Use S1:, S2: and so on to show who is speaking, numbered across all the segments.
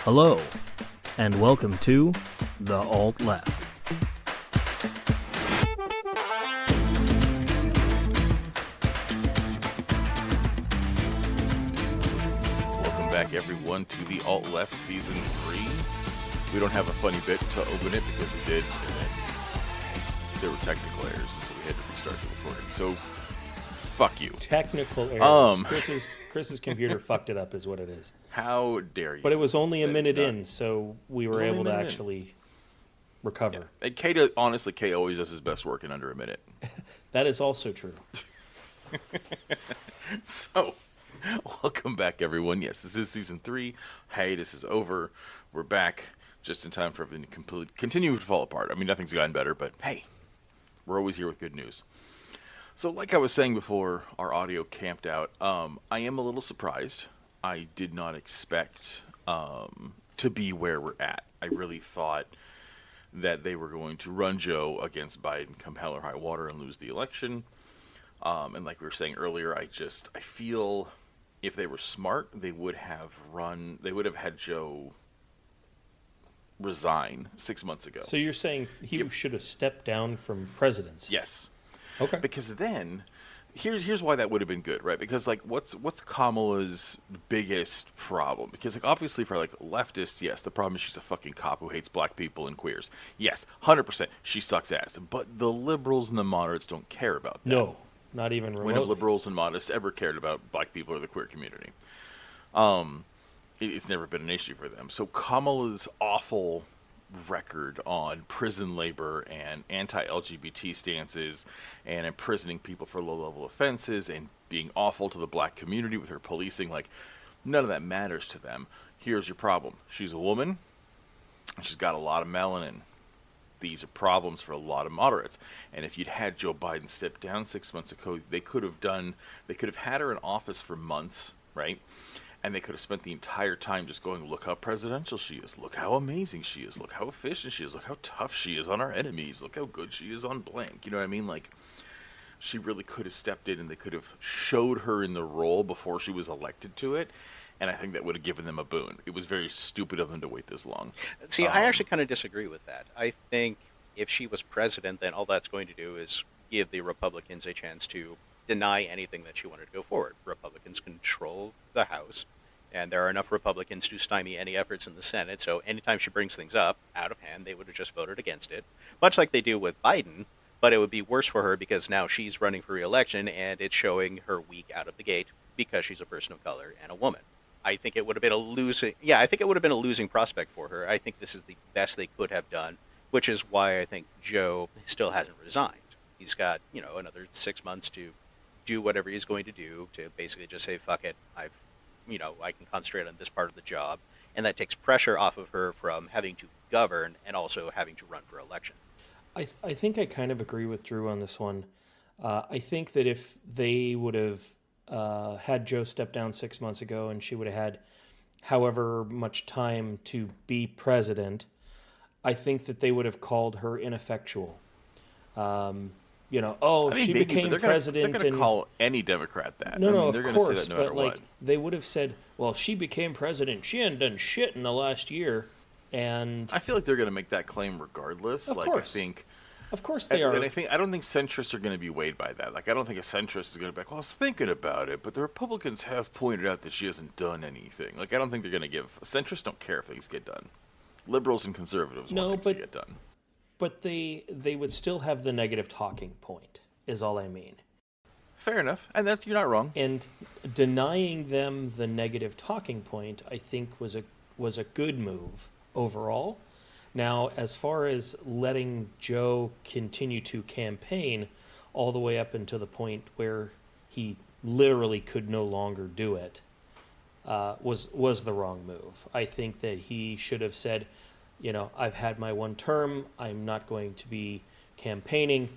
S1: Hello, and welcome to the Alt Left.
S2: Welcome back, everyone, to the Alt Left Season 3. We don't have a funny bit to open it because we did, and then there were technical errors, and so we had to restart the recording. So, fuck you.
S3: Technical errors. Chris's computer fucked it up is what it is.
S2: How dare you?
S3: But it was only a minute in, so we were able to actually recover.
S2: Yeah. And Kay always does his best work in under a minute.
S3: That is also true.
S2: So, welcome back, everyone. Yes, this is Season 3. Hiatus is over. We're back just in time for everything to continue to fall apart. I mean, nothing's gotten better, but hey, we're always here with good news. So, like I was saying before our audio camped out, I am a little surprised. I did not expect to be where we're at. I really thought that they were going to run Joe against Biden come hell or high water and lose the election. And like we were saying earlier, I feel if they were smart, they would have had Joe resign 6 months ago.
S3: So you're saying he should have stepped down from presidency?
S2: Yes.
S3: Okay.
S2: Because then, here's why that would have been good, right? Because like, what's Kamala's biggest problem? Because like, obviously for like leftists, yes, the problem is she's a fucking cop who hates black people and queers. Yes, 100%, she sucks ass. But the liberals and the moderates don't care about that.
S3: No, not even remotely.
S2: When have liberals and moderates ever cared about black people or the queer community? It's never been an issue for them. So Kamala's awful record on prison labor and anti-LGBT stances and imprisoning people for low-level offenses and being awful to the black community with her policing, like, none of that matters to them. Here's your problem. She's a woman, and she's got a lot of melanin. These are problems for a lot of moderates. And if you'd had Joe Biden step down 6 months ago, they could have had her in office for months, right? And they could have spent the entire time just going, look how presidential she is. Look how amazing she is. Look how efficient she is. Look how tough she is on our enemies. Look how good she is on blank. You know what I mean? Like, she really could have stepped in and they could have showed her in the role before she was elected to it. And I think that would have given them a boon. It was very stupid of them to wait this long.
S4: See, I actually kind of disagree with that. I think if she was president, then all that's going to do is give the Republicans a chance to deny anything that she wanted to go forward. Republicans control the House, and there are enough Republicans to stymie any efforts in the Senate, so anytime she brings things up out of hand, they would have just voted against it, much like they do with Biden, but it would be worse for her because now she's running for re-election, and it's showing her weak out of the gate because she's a person of color and a woman. I think it would have been a losing prospect for her. I think this is the best they could have done, which is why I think Joe still hasn't resigned. He's got, another 6 months to do whatever he's going to do to basically just say, fuck it, I can concentrate on this part of the job. And that takes pressure off of her from having to govern and also having to run for election.
S3: I think I kind of agree with Drew on this one. I think that if they would have had Joe step down 6 months ago and she would have had however much time to be president, I think that they would have called her ineffectual. She became president.
S2: They're going to call any Democrat that.
S3: No,
S2: they're
S3: of course,
S2: say that no matter what.
S3: They would have said, well, she became president. She hadn't done shit in the last year. And
S2: I feel like they're going to make that claim regardless.
S3: Of course. Of course they are.
S2: And I don't think centrists are going to be weighed by that. Like, I don't think a centrist is going to be like, well, I was thinking about it, but the Republicans have pointed out that she hasn't done anything. Like, I don't think they're going to give... Centrists don't care if things get done. Liberals and conservatives want things to get done.
S3: But they would still have the negative talking point, is all I mean.
S2: Fair enough. And you're not wrong.
S3: And denying them the negative talking point, I think, was a good move overall. Now, as far as letting Joe continue to campaign all the way up until the point where he literally could no longer do it, was the wrong move. I think that he should have said, I've had my one term. I'm not going to be campaigning.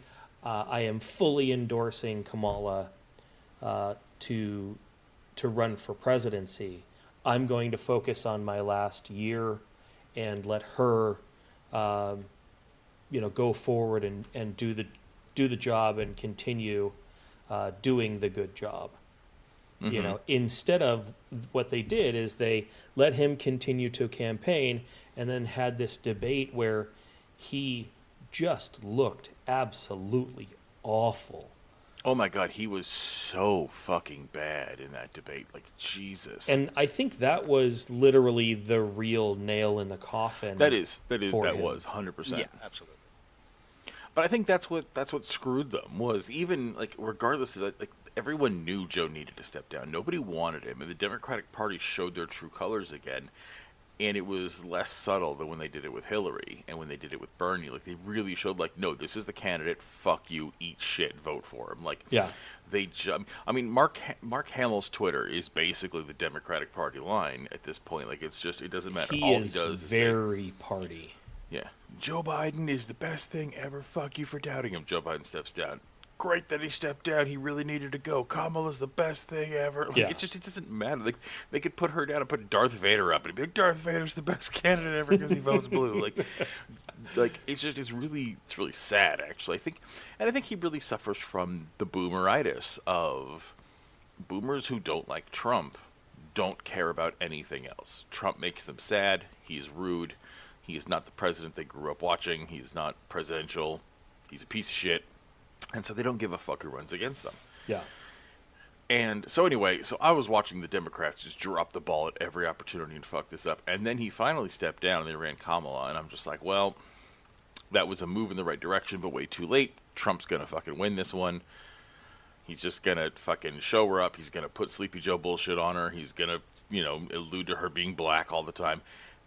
S3: I am fully endorsing Kamala to run for presidency. I'm going to focus on my last year and let her, go forward and do the job and continue doing the good job. You know, instead of what they did is they let him continue to campaign and then had this debate where he just looked absolutely awful.
S2: Oh my God, he was so fucking bad in that debate. Like, Jesus.
S3: And I think that was literally the real nail in the coffin.
S2: That
S3: him.
S2: was 100%.
S4: Yeah, absolutely.
S2: But I think that's what screwed them, was even, like, regardless of, like, everyone knew Joe needed to step down. Nobody wanted him, and the Democratic Party showed their true colors again. And it was less subtle than when they did it with Hillary and when they did it with Bernie. Like, they really showed, like, no, this is the candidate. Fuck you, eat shit, vote for him. Like,
S3: yeah.
S2: I mean, Mark Hamill's Twitter is basically the Democratic Party line at this point. Like, it's just, it doesn't matter. All he does is
S3: very party.
S2: Yeah. Joe Biden is the best thing ever. Fuck you for doubting him. Joe Biden steps down. Great that he stepped down. He really needed to go. Kamala's the best thing ever. Like, it doesn't matter. Like, they could put her down and put Darth Vader up, and it'd be like, Darth Vader's the best candidate ever because he votes blue. Like it's really sad, actually. I think he really suffers from the boomeritis of boomers who don't like Trump don't care about anything else. Trump makes them sad. He's rude. He is not the president they grew up watching. He's not presidential. He's a piece of shit. And so they don't give a fuck who runs against them.
S3: Yeah.
S2: And so anyway, so I was watching the Democrats just drop the ball at every opportunity to fuck this up. And then he finally stepped down and they ran Kamala. And I'm just like, well, that was a move in the right direction, but way too late. Trump's going to fucking win this one. He's just going to fucking show her up. He's going to put Sleepy Joe bullshit on her. He's going to, allude to her being black all the time.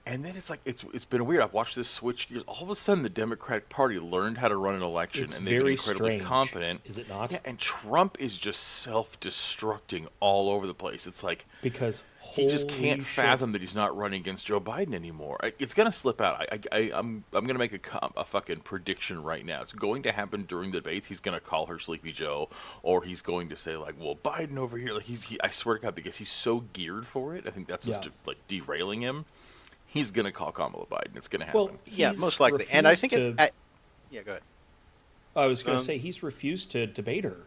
S2: And then it's like, it's been weird. I've watched this switch gears. All of a sudden, the Democratic Party learned how to run an election, and they've been incredibly competent.
S3: Is it not?
S2: Yeah, and Trump is just self-destructing all over the place. It's like,
S3: because
S2: he just can't fathom that he's not running against Joe Biden anymore. It's going to slip out. I'm going to make a fucking prediction right now. It's going to happen during the debates. He's going to call her Sleepy Joe, or he's going to say, like, well, Biden over here. Like, I swear to God, because he's so geared for it, I think that's what's derailing him. He's going to call Kamala Biden. It's going to happen.
S3: Well,
S4: yeah, most likely. And I think it's... yeah, go ahead.
S3: I was going to say, he's refused to debate her.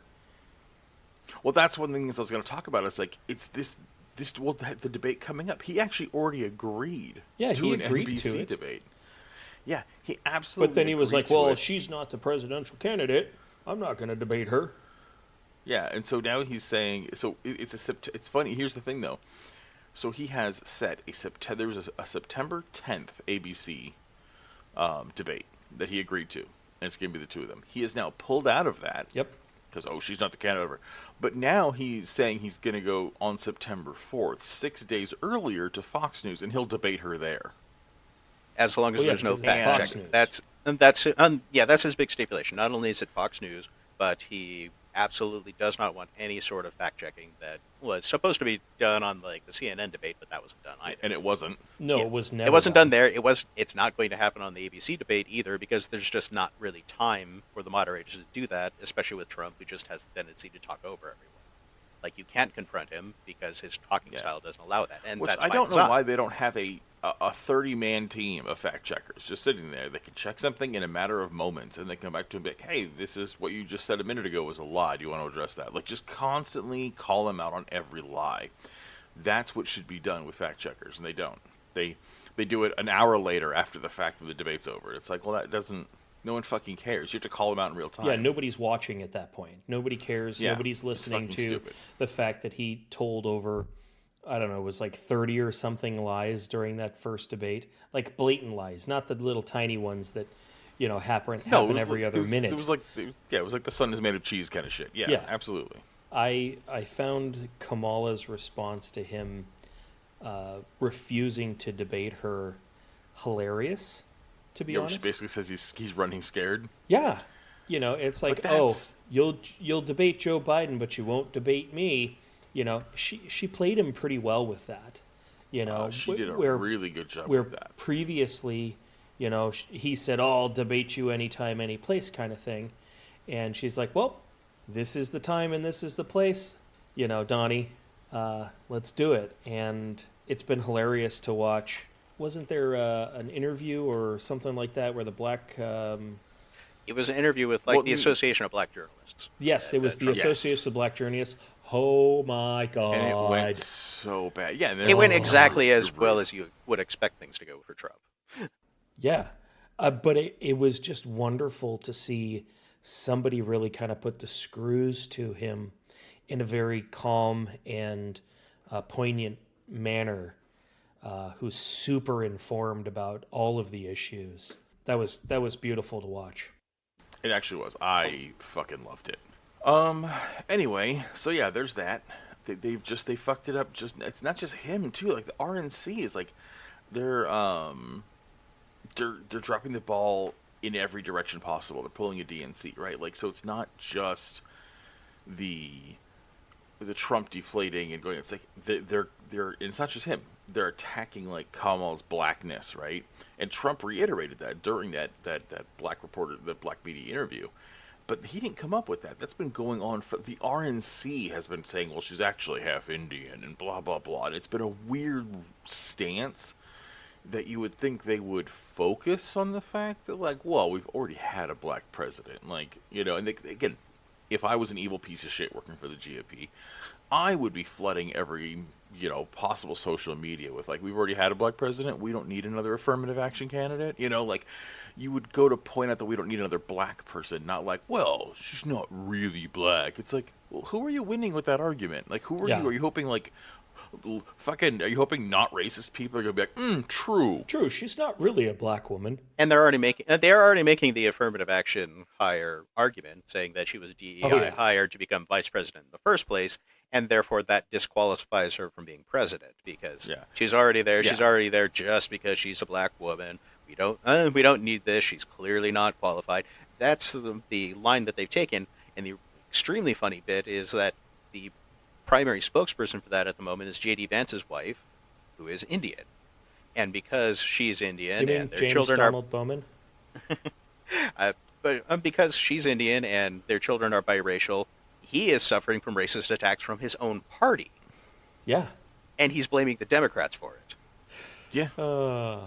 S2: Well, that's one thing I was going to talk about. It's like, it's the debate coming up. He actually already agreed to an NBC debate. Yeah, he absolutely
S3: But then he was like,
S2: well,
S3: she's not the presidential candidate. I'm not going to debate her.
S2: Yeah, and so now he's saying... So it's funny. Here's the thing, though. So he has set there was a September 10th ABC debate that he agreed to, and it's going to be the two of them. He is now pulled out of that.
S3: Yep.
S2: Because, she's not the candidate. But now he's saying he's going to go on September 4th, 6 days earlier, to Fox News, and he'll debate her there.
S4: As long as there's no fact checking. That's his big stipulation. Not only is it Fox News, but he absolutely does not want any sort of fact checking that was supposed to be done on the CNN debate, but that wasn't done either.
S2: And it wasn't.
S3: No, it was never.
S4: It wasn't done there. It's not going to happen on the ABC debate either, because there's just not really time for the moderators to do that, especially with Trump, who just has the tendency to talk over everyone. Like, you can't confront him because his talking style doesn't allow that. And
S2: which
S4: that's
S2: I don't know why they don't have a 30-man team of fact checkers just sitting there. They can check something in a matter of moments, and they come back to him and be like, hey, this is what you just said a minute ago was a lie. Do you want to address that? Like, just constantly call him out on every lie. That's what should be done with fact checkers, and they don't. They do it an hour later after the fact that the debate's over. It's like, well, that doesn't... No one fucking cares. You have to call them out in real time.
S3: Yeah, nobody's watching at that point. Nobody cares.
S2: Yeah,
S3: Nobody's listening to
S2: stupid.
S3: The fact that he told over, I don't know, it was like 30 or something lies during that first debate. Like blatant lies, not the little tiny ones that, happen every other minute.
S2: It was like the sun is made of cheese kind of shit. Yeah, absolutely.
S3: I found Kamala's response to him refusing to debate her hilarious. To be honest,
S2: she basically says he's running scared.
S3: Yeah, it's like, you'll debate Joe Biden, but you won't debate me. She played him pretty well with that.
S2: She did a really good job with that.
S3: Previously, he said, I'll debate you anytime, any place kind of thing. And she's like, well, this is the time and this is the place, Donnie, let's do it. And it's been hilarious to watch. Wasn't there an interview or something like that where the black... It
S4: was an interview with the Association of Black Journalists.
S3: Yes, it was the Association of Black Journalists Oh my God.
S2: And it went so bad. Yeah, and
S4: It went exactly as well as you would expect things to go for Trump.
S3: Yeah. But it was just wonderful to see somebody really kind of put the screws to him in a very calm and poignant manner, who's super informed about all of the issues. That was beautiful to watch.
S2: It actually was. I fucking loved it. Anyway, so yeah, there's that. They fucked it up. Just it's not just him too. Like the RNC is like they're dropping the ball in every direction possible. They're pulling a DNC, right? Like so it's not just the Trump deflating and going. It's like they're it's not just him. They're attacking like Kamala's blackness, right? And Trump reiterated that during that black reporter, the black media interview. But he didn't come up with that. That's been going on for the RNC has been saying, well, she's actually half Indian and blah blah blah. And it's been a weird stance that you would think they would focus on the fact that, like, well, we've already had a black president, like, you know. And again, if I was an evil piece of shit working for the GOP, I would be flooding every, you know, possible social media with, like, we've already had a black president, we don't need another affirmative action candidate, you know, like, you would go to point out that we don't need another black person, not like, well, she's not really black. It's like, well, who are you winning with that argument? Like, who are you? Are you hoping, like, are you hoping not racist people are going to be like, true.
S3: True, she's not really a black woman.
S4: And they're already making the affirmative action hire argument, saying that she was DEI hired to become vice president in the first place, and therefore that disqualifies her from being president because she's already there. Yeah. She's already there just because she's a black woman. We don't need this. She's clearly not qualified. That's the line that they've taken. And the extremely funny bit is that the primary spokesperson for that at the moment is J.D. Vance's wife, who is Indian. And because she's Indian and their
S3: James
S4: children
S3: Donald Bowman?
S4: but because she's Indian and their children are biracial, he is suffering from racist attacks from his own party.
S3: Yeah.
S4: And he's blaming the Democrats for it.
S2: Yeah.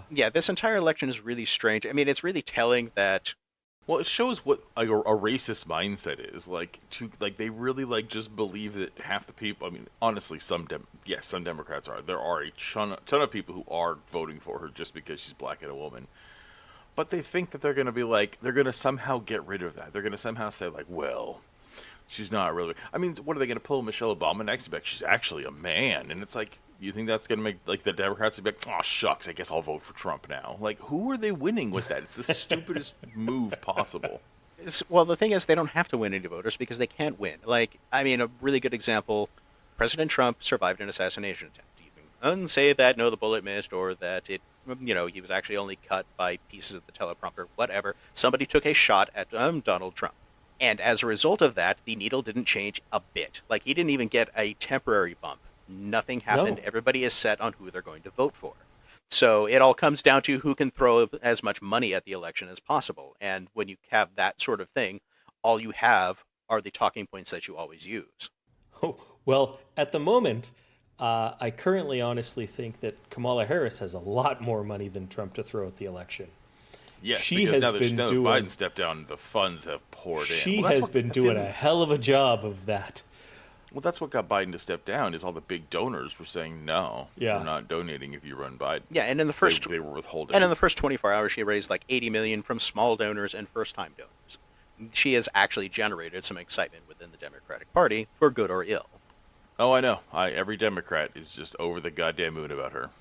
S4: Yeah, this entire election is really strange. I mean, it's really telling that...
S2: Well, it shows what a racist mindset is. Like, they really, like, just believe that half the people... I mean, honestly, some Democrats are. There are a ton of people who are voting for her just because she's black and a woman. But they think that they're going to be like... They're going to somehow get rid of that. They're going to somehow say, like, well... She's not really... I mean, what are they going to pull Michelle Obama next? Like, she's actually a man. And it's like, you think that's going to make, like, the Democrats be like, oh, shucks, I guess I'll vote for Trump now. Like, who are they winning with that? It's the stupidest move possible.
S4: Well, the thing is, they don't have to win any voters because they can't win. Like, I mean, a really good example, President Trump survived an assassination attempt. You can unsay that, no, the bullet missed, or that it, you know, he was actually only cut by pieces of the teleprompter, whatever. Somebody took a shot at Donald Trump. And as a result of that, the needle didn't change a bit. Like, he didn't even get a temporary bump. Nothing happened. No. Everybody is set on who they're going to vote for. So it all comes down to who can throw as much money at the election as possible. And when you have that sort of thing, all you have are the talking points that you always use.
S3: Oh, well, at the moment, I currently honestly think that Kamala Harris has a lot more money than Trump to throw at the election.
S2: Yes,
S3: she has been doing.
S2: Biden stepped down, the funds have poured in.
S3: She has been doing a hell of a job of that.
S2: Well, that's what got Biden to step down. Is all the big donors were saying no, we're not donating if you run Biden.
S4: Yeah, and in the first
S2: they were withholding.
S4: And in the first 24 hours, she raised like $80 million from small donors and first-time donors. She has actually generated some excitement within the Democratic Party, for good or ill.
S2: Oh, I know. Every Democrat is just over the goddamn moon about her.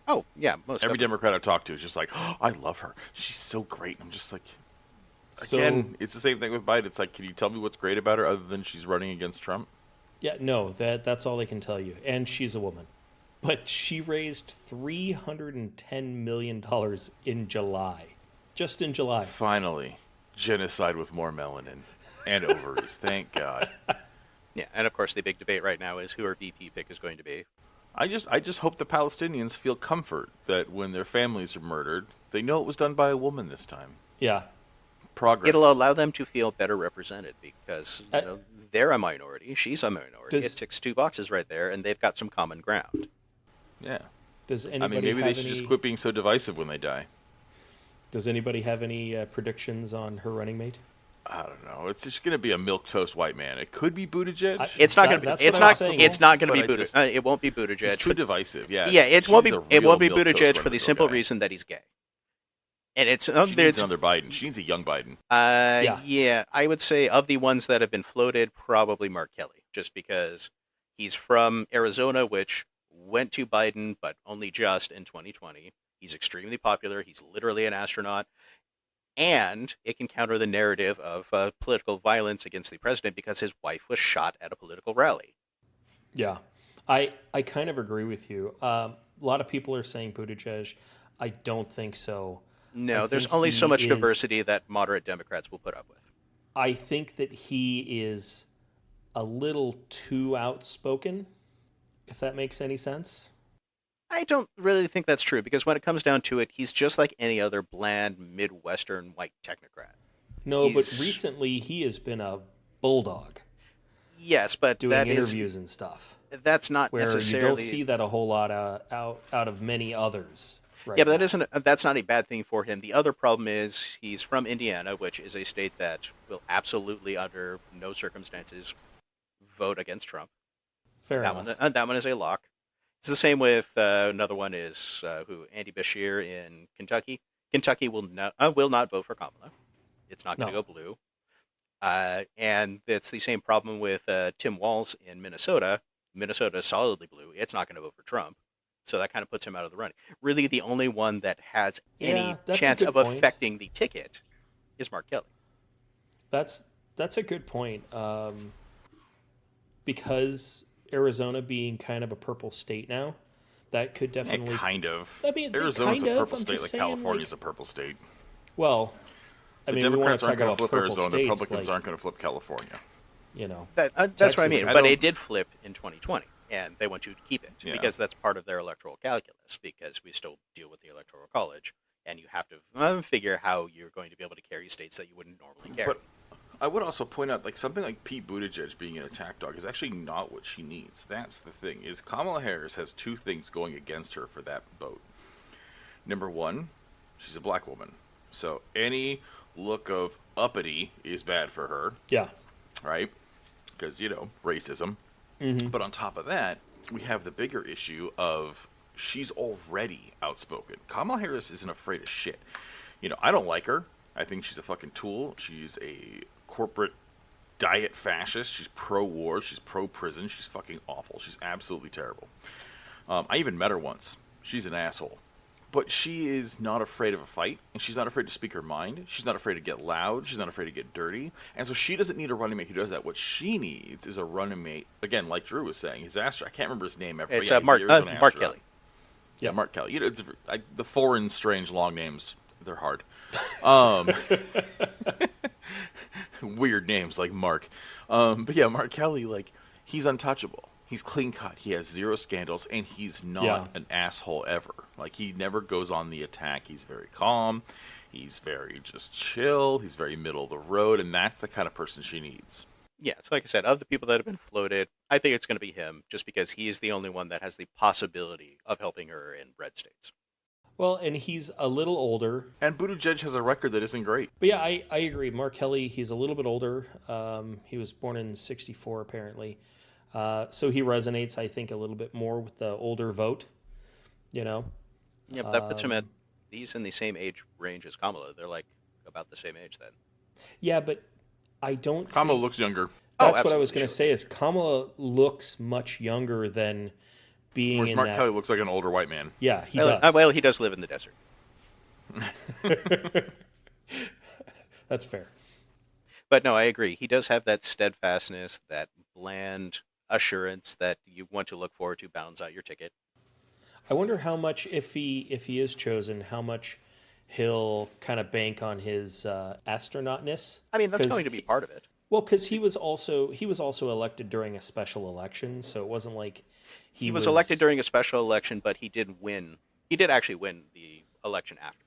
S4: Oh, yeah.
S2: Every Democrat I've talked to is just like, oh, I love her. She's so great. I'm just like, again, it's the same thing with Biden. It's like, can you tell me what's great about her other than she's running against Trump?
S3: Yeah, no, that's all I can tell you. And she's a woman. But she raised $310 million in July. Just in July.
S2: Finally, genocide with more melanin and ovaries. Thank God.
S4: Yeah, and of course the big debate right now is who our VP pick is going to be.
S2: I just hope the Palestinians feel comfort that when their families are murdered, they know it was done by a woman this time.
S3: Yeah.
S2: Progress.
S4: It'll allow them to feel better represented because they're a minority, she's a minority. It ticks two boxes right there, and they've got some common ground.
S2: Yeah.
S3: Does anybody
S2: maybe they should just quit being so divisive when they die.
S3: Does anybody have any predictions on her running mate?
S2: I don't know. It's just going to be a milquetoast white man. It could be Buttigieg.
S4: It's not going to be. It's not going to be
S2: But I
S4: Buttigieg.
S2: just-
S4: It won't be Buttigieg.
S2: It's too divisive. Yeah.
S4: Yeah, it
S2: She's
S4: won't be.
S2: a
S4: It won't be
S2: real milquetoast
S4: Buttigieg for the
S2: run-of-the-mill
S4: simple
S2: guy.
S4: reason that he's gay. And it's
S2: She
S4: there's
S2: needs another Biden. She needs a young Biden.
S4: yeah, I would say of the ones that have been floated, probably Mark Kelly, just because he's from Arizona, which went to Biden, but only just in 2020. He's extremely popular. He's literally an astronaut. And it can counter the narrative of political violence against the president because his wife was shot at a political rally.
S3: Yeah, I kind of agree with you. A lot of people are saying Buttigieg. I don't think so.
S4: No,
S3: I
S4: there's
S3: think
S4: only so
S3: he
S4: much
S3: is-
S4: diversity that moderate Democrats will put up with.
S3: I think that he is a little too outspoken, if that makes any sense.
S4: I don't really think that's true because when it comes down to it, he's just like any other bland Midwestern white technocrat.
S3: No, but
S4: He's-
S3: recently he has been a bulldog
S4: Yes, but
S3: doing
S4: that
S3: interviews and stuff,
S4: that's not
S3: where
S4: necessarily.
S3: you don't see that a whole lot out of many others. Right
S4: Yeah, but
S3: now.
S4: that's not a bad thing for him. The other problem is he's from Indiana, which is a state that will absolutely, under no circumstances, vote against Trump.
S3: Fair
S4: That
S3: enough.
S4: one, that one is a lock. It's the same with another one is Andy Beshear in Kentucky. Kentucky will not vote for Kamala. It's not going to
S3: No.
S4: go blue. And it's the same problem with Tim Walz in Minnesota. Minnesota is solidly blue. It's not going to vote for Trump. So that kind of puts him out of the running. Really, the only one that has any
S3: Yeah, that's a
S4: chance
S3: good
S4: of
S3: point.
S4: affecting the ticket is Mark Kelly.
S3: That's a good point. Because Arizona being kind of a purple state now, that could definitely.
S2: Kind of.
S3: I mean,
S2: Arizona's
S3: kind
S2: a
S3: of,
S2: purple
S3: I'm
S2: state
S3: just
S2: like
S3: saying,
S2: California's
S3: like-
S2: a purple state.
S3: Well, I
S2: The
S3: mean, we want
S2: Democrats
S3: to
S2: aren't
S3: talk
S2: going to
S3: about
S2: flip
S3: purple
S2: Arizona. The
S3: states,
S2: Republicans
S3: like,
S2: aren't going to flip California.
S3: you know.
S4: That's what I
S3: Texas,
S4: mean.
S3: I
S4: But
S2: don't-
S4: it did flip in 2020, and they want to keep it
S2: Yeah.
S4: because that's part of their electoral calculus. Because we still deal with the electoral college, and you have to figure how you're going to be able to carry states that you wouldn't normally carry.
S2: But I would also point out, like, something like Pete Buttigieg being an attack dog is actually not what she needs. That's the thing, is Kamala Harris has two things going against her for that vote. Number one, she's a black woman. So any look of uppity is bad for her,
S3: Yeah.
S2: right? Because, racism. But on top of that, we have the bigger issue of she's already outspoken. Kamala Harris isn't afraid of shit. I don't like her. I think she's a fucking tool. She's a corporate diet fascist. She's pro-war. She's pro-prison. She's fucking awful. She's absolutely terrible. I even met her once. She's an asshole. But she is not afraid of a fight, and she's not afraid to speak her mind. She's not afraid to get loud. She's not afraid to get dirty. And so she doesn't need a running mate who does that. What she needs is a running mate, again, like Drew was saying. His I can't remember his name.
S4: it's
S2: he's
S4: Mark
S2: the Arizona
S4: Mark
S2: astronaut.
S4: Kelly.
S2: Yeah, Mark Kelly. The foreign, strange, long names, they're hard. Weird names like Mark. But yeah, Mark Kelly, like, he's untouchable. He's clean cut. He has zero scandals, and he's not an asshole ever. Like, he never goes on the attack. He's very calm. He's very just chill. He's very middle of the road, and that's the kind of person she needs.
S4: Yeah, so like I said, of the people that have been floated, I think it's going to be him, just because he is the only one that has the possibility of helping her in red states.
S3: Well, and he's a little older.
S2: And Buttigieg has a record that isn't great.
S3: But yeah, I agree. Mark Kelly, he's a little bit older. He was born in '64, apparently. So he resonates, I think, a little bit more with the older vote,
S4: Yeah, but that puts him at he's in the same age range as Kamala. They're like about the same age then.
S3: Yeah, but I don't
S2: Kamala
S3: think...
S2: looks younger.
S3: That's what I was
S4: absolutely,
S3: going to
S4: sure.
S3: say, is Kamala looks much younger than being
S2: Whereas
S3: in
S2: Mark
S3: that...
S2: Kelly looks like an older white man.
S3: Yeah, he
S4: Well,
S3: does.
S4: well, he does live in the desert.
S3: That's fair.
S4: But no, I agree. He does have that steadfastness, that bland assurance that you want to look forward to balance out your ticket.
S3: I wonder how much, if he is chosen, how much he'll kind of bank on his astronautness.
S4: I mean, that's
S3: 'Cause
S4: going to be part of it.
S3: Well, because he was also elected during a special election, so it wasn't like
S4: He was elected during a special election, but he did win. He did actually win the election after.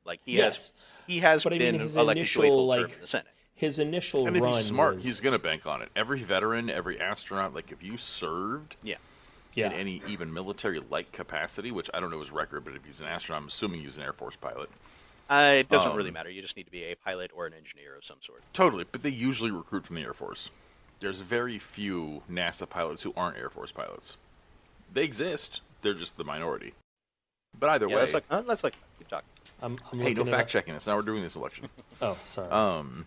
S4: Like he
S3: Yes.
S4: has
S3: But I
S4: been
S3: mean, his
S4: elected to a
S3: initial,
S4: full term
S3: like,
S4: in the Senate.
S3: His initial
S2: And if
S3: run
S2: he's smart,
S3: was,
S2: he's going to bank on it. Every veteran, every astronaut, like, if you served
S4: Yeah.
S3: yeah,
S2: in any even military-like capacity, which I don't know his record, but if he's an astronaut, I'm assuming he was an Air Force pilot.
S4: It doesn't really matter. You just need to be a pilot or an engineer of some sort.
S2: Totally, but they usually recruit from the Air Force. There's very few NASA pilots who aren't Air Force pilots. They exist. They're just the minority. But either way,
S4: let's keep talking.
S3: I'm
S2: hey, no
S3: looking
S2: fact checking this. Now we're doing this election.
S3: Oh, sorry.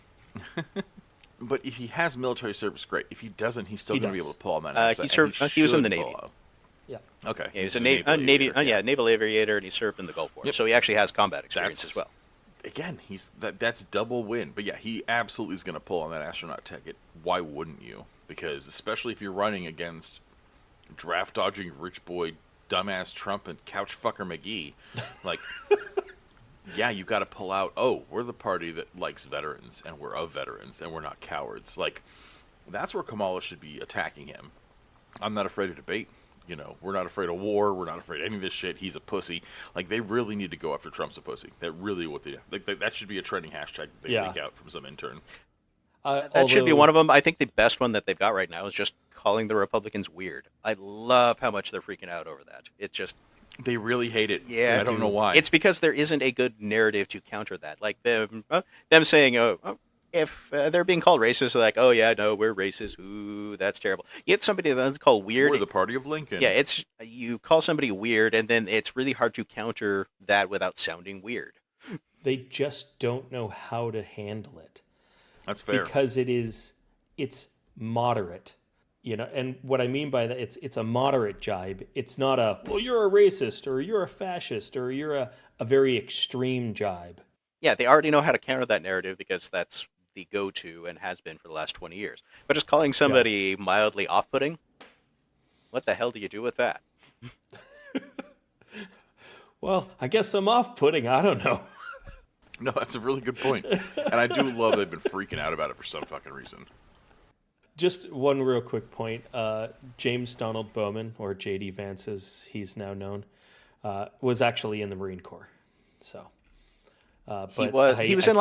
S2: But if he has military service, great. If he doesn't, he's still
S3: He
S2: going to be
S3: does.
S2: able to pull on that asset.
S4: He served. He was in the
S2: should
S4: Navy.
S2: pull out.
S3: Yeah.
S2: Okay.
S4: Yeah, he was a
S2: Navy aviator,
S4: naval aviator, and he served in the Gulf War.
S2: Yep.
S4: So he actually has combat experience as well.
S2: Again, that's double win. But yeah, he absolutely is going to pull on that astronaut ticket. Why wouldn't you? Because especially if you're running against draft dodging rich boy dumbass Trump and couch fucker McGee, like, yeah, you got to pull out. Oh, we're the party that likes veterans, and we're of veterans, and we're not cowards. Like, that's where Kamala should be attacking him. I'm not afraid of debate. You know, we're not afraid of war. We're not afraid of any of this shit. He's a pussy. Like, they really need to go after Trump's a pussy. That really what they like. That should be a trending hashtag they leak out from some intern.
S4: That should be one of them. I think the best one that they've got right now is just calling the Republicans weird. I love how much they're freaking out over that. It's just
S2: they really hate it.
S4: Yeah,
S2: I don't know why.
S4: It's because there isn't a good narrative to counter that. Like them saying, if they're being called racist, they're like, oh yeah, no, we're racist. Ooh, that's terrible. You get somebody that's called weird.
S2: We're the party of Lincoln.
S4: Yeah, it's you call somebody weird, and then it's really hard to counter that without sounding weird.
S3: They just don't know how to handle it.
S2: That's fair.
S3: Because it's moderate, you know. And what I mean by that, it's a moderate jibe. It's not a, well, you're a racist, or you're a fascist, or you're a very extreme jibe.
S4: Yeah, they already know how to counter that narrative because that's the go-to and has been for the last 20 years. But just calling somebody mildly off-putting, what the hell do you do with that?
S3: Well, I guess I'm off-putting. I don't know.
S2: No, that's a really good point. And I do love they've been freaking out about it for some fucking reason.
S3: Just one real quick point. James Donald Bowman, or J.D. Vance as he's now known, was actually in the Marine Corps. So, but
S4: he was in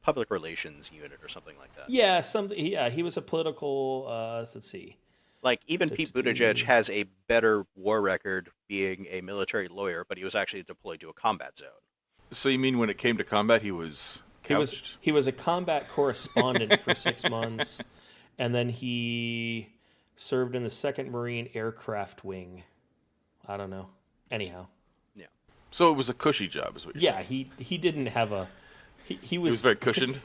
S4: public relations unit or something like that.
S3: Yeah, he was a political. Let's see.
S4: Like, even Pete Buttigieg has a better war record being a military lawyer, but he was actually deployed to a combat zone.
S2: So you mean when it came to combat, he was couched?
S3: He was a combat correspondent for 6 months, and then he served in the 2nd Marine Aircraft Wing. I don't know. Anyhow.
S4: Yeah.
S2: So it was a cushy job, is what you're saying?
S3: Yeah, he didn't have a... He was
S2: very cushioned?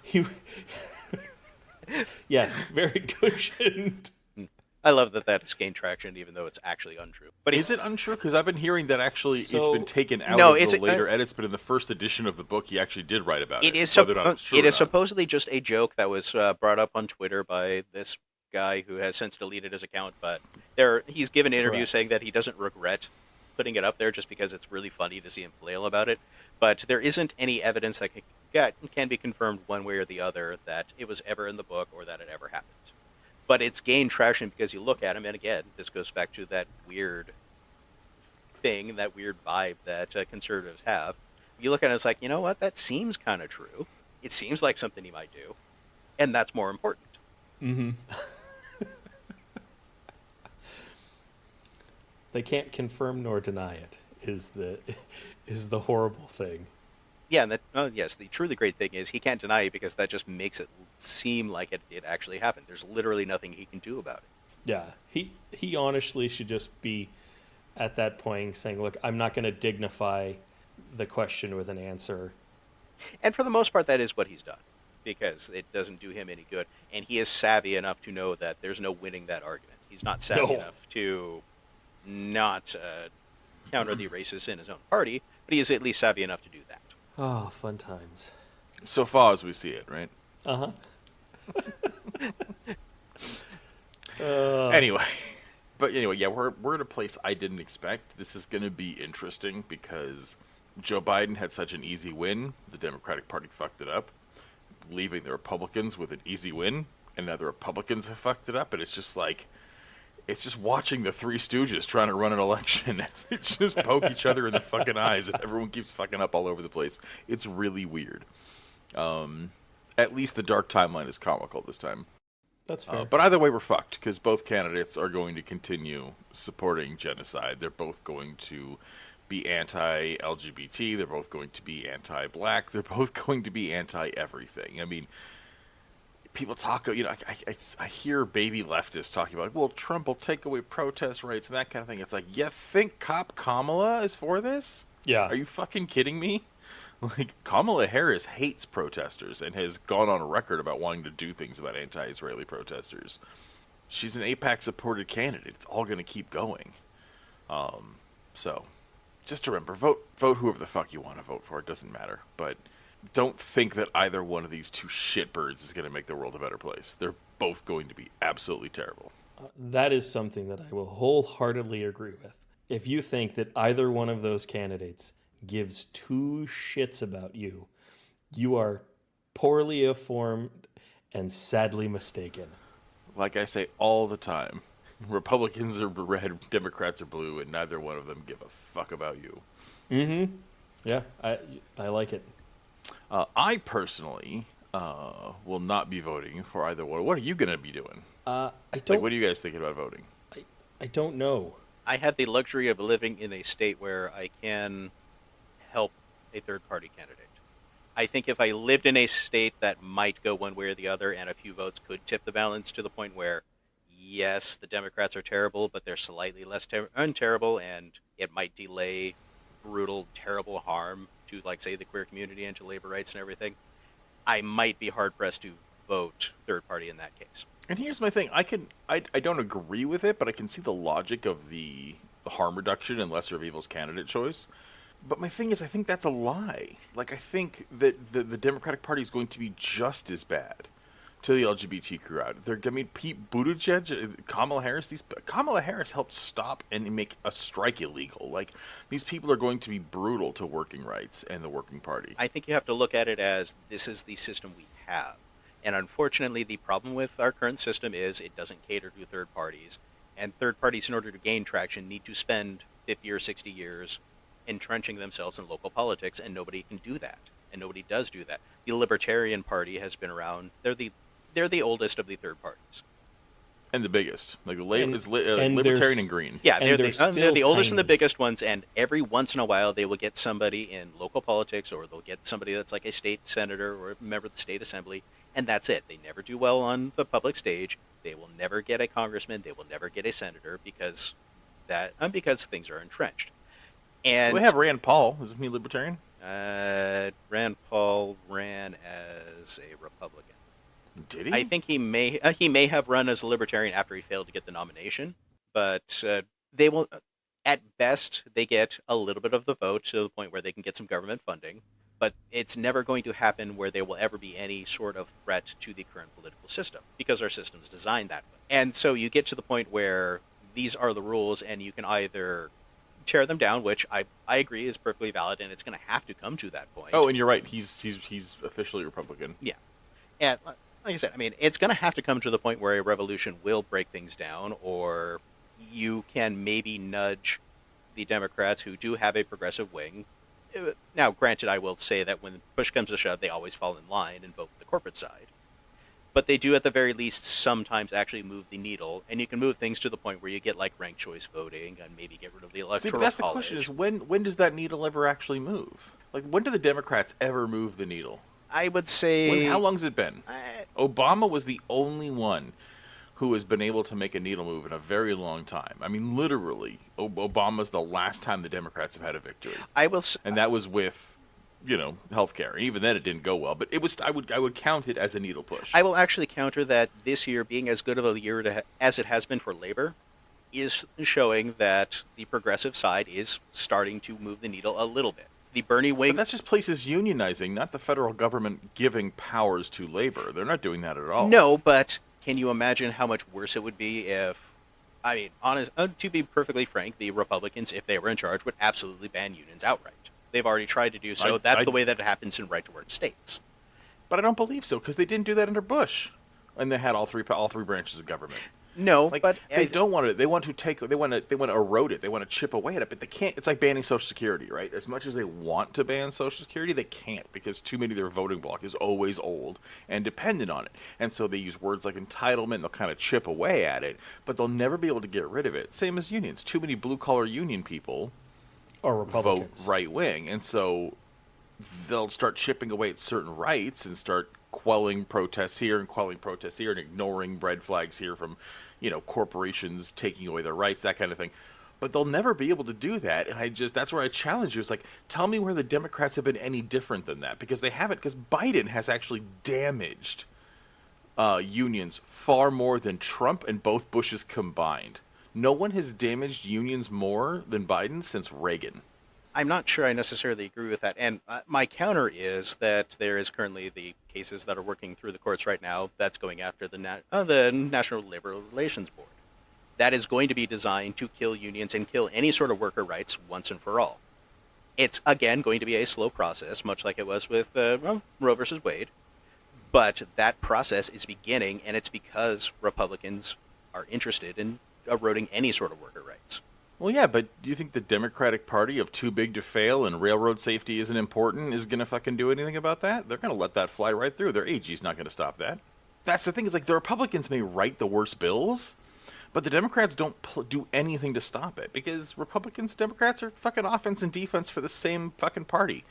S3: Yes, very cushioned.
S4: I love that has gained traction, even though it's actually untrue. But
S2: is it untrue? Because I've been hearing that actually it's been taken out of the later edits, but in the first edition of the book, he actually did write about it.
S4: It is supposedly just a joke that was brought up on Twitter by this guy who has since deleted his account. But he's given interviews saying that he doesn't regret putting it up there just because it's really funny to see him flail about it. But there isn't any evidence that can be confirmed one way or the other that it was ever in the book or that it ever happened. But it's gained traction because you look at him, and again, this goes back to that weird thing, that weird vibe that conservatives have. You look at it, it's like, you know what, that seems kind of true. It seems like something he might do, and that's more important.
S3: Mm-hmm. They can't confirm nor deny it, is the horrible thing.
S4: Yeah, and the truly great thing is he can't deny it because that just makes it seem like it actually happened. There's literally nothing he can do about it.
S3: Yeah, he honestly should just be at that point saying, look, I'm not going to dignify the question with an answer.
S4: And for the most part, that is what he's done because it doesn't do him any good. And he is savvy enough to know that there's no winning that argument. He's not savvy enough to not counter the racists in his own party, but he is at least savvy enough to do that.
S3: Oh, fun times.
S2: So far as we see it, right?
S3: Uh-huh.
S2: Anyway, yeah, we're at a place I didn't expect. This is going to be interesting because Joe Biden had such an easy win. The Democratic Party fucked it up, leaving the Republicans with an easy win, and now the Republicans have fucked it up, and it's just like... It's just watching the Three Stooges trying to run an election. They just poke each other in the fucking eyes, and everyone keeps fucking up all over the place. It's really weird. At least the dark timeline is comical this time.
S3: That's fair.
S2: But either way, we're fucked, because both candidates are going to continue supporting genocide. They're both going to be anti-LGBT. They're both going to be anti-black. They're both going to be anti-everything. I mean, people talk, I hear baby leftists talking about, well, Trump will take away protest rights and that kind of thing. It's like, you think Kamala is for this?
S3: Yeah.
S2: Are you fucking kidding me? Like, Kamala Harris hates protesters and has gone on record about wanting to do things about anti-Israeli protesters. She's an AIPAC-supported candidate. It's all going to keep going. So, just remember, vote whoever the fuck you want to vote for. It doesn't matter. But don't think that either one of these two shitbirds is going to make the world a better place. They're both going to be absolutely terrible.
S3: That is something that I will wholeheartedly agree with. If you think that either one of those candidates gives two shits about you, you are poorly informed and sadly mistaken.
S2: Like I say all the time, Republicans are red, Democrats are blue, and neither one of them give a fuck about you.
S3: Mm-hmm. Yeah, I like it.
S2: I personally will not be voting for either one. What are you going to be doing?
S3: I don't.
S2: Like, what are you guys thinking about voting?
S3: I don't know.
S4: I have the luxury of living in a state where I can help a third-party candidate. I think if I lived in a state that might go one way or the other, and a few votes could tip the balance to the point where, yes, the Democrats are terrible, but they're slightly less unterrible, and it might delay brutal, terrible harm to, like, say, the queer community and to labor rights and everything, I might be hard-pressed to vote third-party in that case.
S2: And here's my thing. I don't agree with it, but I can see the logic of the harm reduction and lesser of evil's candidate choice. But my thing is, I think that's a lie. Like, I think that the Democratic Party is going to be just as bad to the LGBT crowd. Pete Buttigieg, Kamala Harris helped stop and make a strike illegal. Like, these people are going to be brutal to working rights and the working party.
S4: I think you have to look at it as this is the system we have. And unfortunately, the problem with our current system is it doesn't cater to third parties. And third parties, in order to gain traction, need to spend 50 or 60 years entrenching themselves in local politics, and nobody can do that. And nobody does do that. The Libertarian Party has been around. They're the oldest of the third parties.
S2: And the biggest. Like, Libertarian and Green.
S4: Yeah, they're the oldest and the
S3: tiny.
S4: biggest ones, and every once in a while they will get somebody in local politics, or they'll get somebody that's like a state senator or a member of the state assembly, and that's it. They never do well on the public stage. They will never get a congressman. They will never get a senator because things are entrenched. And
S2: We have Rand Paul. Isn't he Libertarian?
S4: Rand Paul ran as a Republican.
S2: Did he?
S4: I think he may have run as a Libertarian after he failed to get the nomination, but they will, at best, they get a little bit of the vote to the point where they can get some government funding, but it's never going to happen where there will ever be any sort of threat to the current political system, because our system is designed that way. And so you get to the point where these are the rules, and you can either tear them down, which I agree is perfectly valid, and it's going to have to come to that point.
S2: Oh, and you're right. He's officially Republican.
S4: Yeah. And like I said, I mean, it's going to have to come to the point where a revolution will break things down, or you can maybe nudge the Democrats, who do have a progressive wing. Now, granted, I will say that when push comes to shove, they always fall in line and vote with the corporate side. But they do, at the very least, sometimes actually move the needle, and you can move things to the point where you get, like, ranked choice voting and maybe get rid of the electoral
S2: See, but that's
S4: college.
S2: the question: is when does that needle ever actually move? Like, when do the Democrats ever move the needle?
S4: I would say...
S2: How long has it been? Obama was the only one who has been able to make a needle move in a very long time. I mean, literally, Obama's the last time the Democrats have had a victory. And that was with, healthcare. And even then, it didn't go well. But it was. I would count it as a needle push.
S4: I will actually counter that this year being as good of a year as it has been for labor is showing that the progressive side is starting to move the needle a little bit. The Bernie wing...
S2: But that's just places unionizing, not the federal government giving powers to labor. They're not doing that at all.
S4: No, but can you imagine how much worse it would be if... I mean, to be perfectly frank, the Republicans, if they were in charge, would absolutely ban unions outright. They've already tried to do so. That's the way that it happens in right-to-work states.
S2: But I don't believe so, because they didn't do that under Bush, and they had all three branches of government.
S4: No,
S2: like,
S4: but
S2: they don't want to. They want to erode it. They want to chip away at it, but they can't. It's like banning Social Security, right? As much as they want to ban Social Security, they can't, because too many of their voting bloc is always old and dependent on it. And so they use words like entitlement. They'll kind of chip away at it, but they'll never be able to get rid of it. Same as unions. Too many blue collar union people
S3: Or
S2: vote
S3: Republicans.
S2: right wing, and so they'll start chipping away at certain rights and start quelling protests here and quelling protests here and ignoring red flags here from, corporations taking away their rights, that kind of thing. But they'll never be able to do that, and that's where I challenge you. It's like, tell me where the Democrats have been any different than that, because they haven't, because Biden has actually damaged unions far more than Trump and both Bushes combined. No one has damaged unions more than Biden since Reagan.
S4: I'm not sure I necessarily agree with that. And my counter is that there is currently the cases that are working through the courts right now that's going after the National Labor Relations Board. That is going to be designed to kill unions and kill any sort of worker rights once and for all. It's, again, going to be a slow process, much like it was with Roe versus Wade. But that process is beginning, and it's because Republicans are interested in eroding any sort of worker rights.
S2: Well, yeah, but do you think the Democratic Party of too big to fail and railroad safety isn't important is going to fucking do anything about that? They're going to let that fly right through. Their AG's not going to stop that. That's the thing, is like the Republicans may write the worst bills, but the Democrats don't do anything to stop it, because Democrats are fucking offense and defense for the same fucking party.